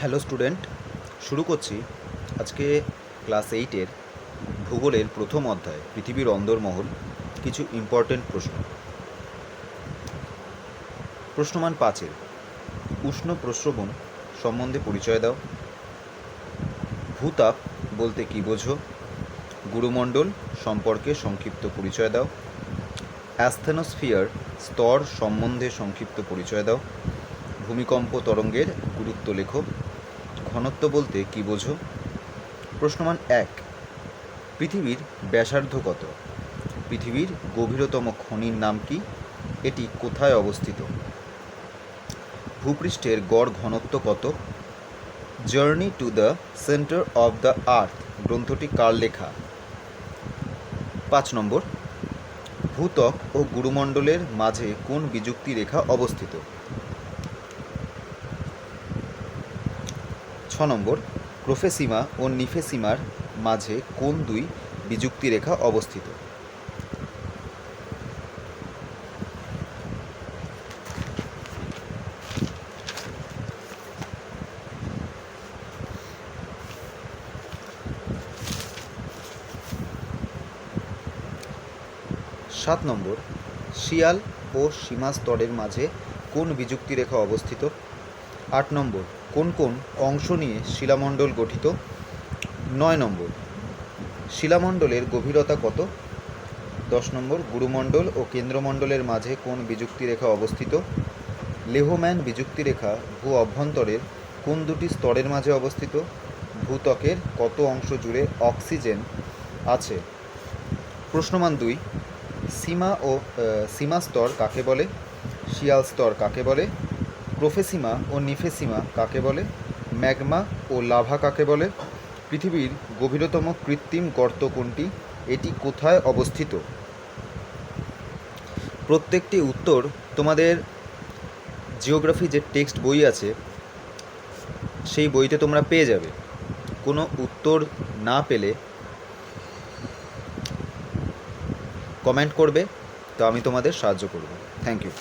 Hello student, শুরু করছি আজকে ক্লাস 8-এর ভূগোলের প্রথম অধ্যায় পৃথিবীর অন্দরমহল। কিছু ইম্পর্টেন্ট প্রশ্ন। প্রশ্নমান 5-এর উষ্ণ প্রস্রবণ সম্বন্ধে পরিচয় দাও। ভূতাপ বলতে কী বোঝো? গুরুমণ্ডল সম্পর্কে সংক্ষিপ্ত পরিচয় দাও। অ্যাস্থেনোস্ফিয়ার স্তর সম্বন্ধে সংক্ষিপ্ত পরিচয় দাও। ভূমিকম্প তরঙ্গের গুরুত্ব লেখো। ঘনত্ব বলতে কী বোঝো? প্রশ্নমান 1, পৃথিবীর ব্যাসার্ধ কত? পৃথিবীর গভীরতম খনির নাম কি? এটি কোথায় অবস্থিত? ভূপৃষ্ঠের গড় ঘনত্ব কত? Journey to the centre of the earth গ্রন্থটি কার লেখা? 5 নম্বর, ভূত্বক ও গুরুমণ্ডলের মাঝে কোন বিযুক্তি রেখা অবস্থিত? 6 নম্বর, প্রোফেসিমা ও নিফেসিমার মাঝে কোন দুই বিযুক্তি রেখা অবস্থিত? 7 নম্বর, শিয়াল ও সীমা স্তরের মাঝে কোন বিযুক্তি রেখা অবস্থিত? 8 নম্বর, কোন কোন অংশ নিয়ে শিলামণ্ডল গঠিত? 9 নম্বর, শিলামণ্ডলের গভীরতা কত? 10 নম্বর, গুরুমণ্ডল ও কেন্দ্রমণ্ডলের মাঝে কোন বিযুক্তি রেখা অবস্থিত? লেহম্যান বিযুক্তি রেখা ভূ অভ্যন্তরের কোন দুটি স্তরের মাঝে অবস্থিত? ভূত্বকের কত অংশ জুড়ে অক্সিজেন আছে? প্রশ্নমান 2, সীমা স্তর কাকে বলে? শিয়াল স্তর কাকে বলে? প্রোফেসিমা ও নিফেসিমা কাকে বলে? ম্যাগমা ও লাভা কাকে বলে? পৃথিবীর গভীরতম কৃত্রিম গর্ত কোনটি? এটি কোথায় অবস্থিত? প্রত্যেকটি উত্তর তোমাদের জিওগ্রাফি যে টেক্সট বই আছে সেই বইতে তোমরা পেয়ে যাবে। কোনো উত্তর না পেলে কমেন্ট করবে, তো আমি তোমাদের সাহায্য করব। Thank you.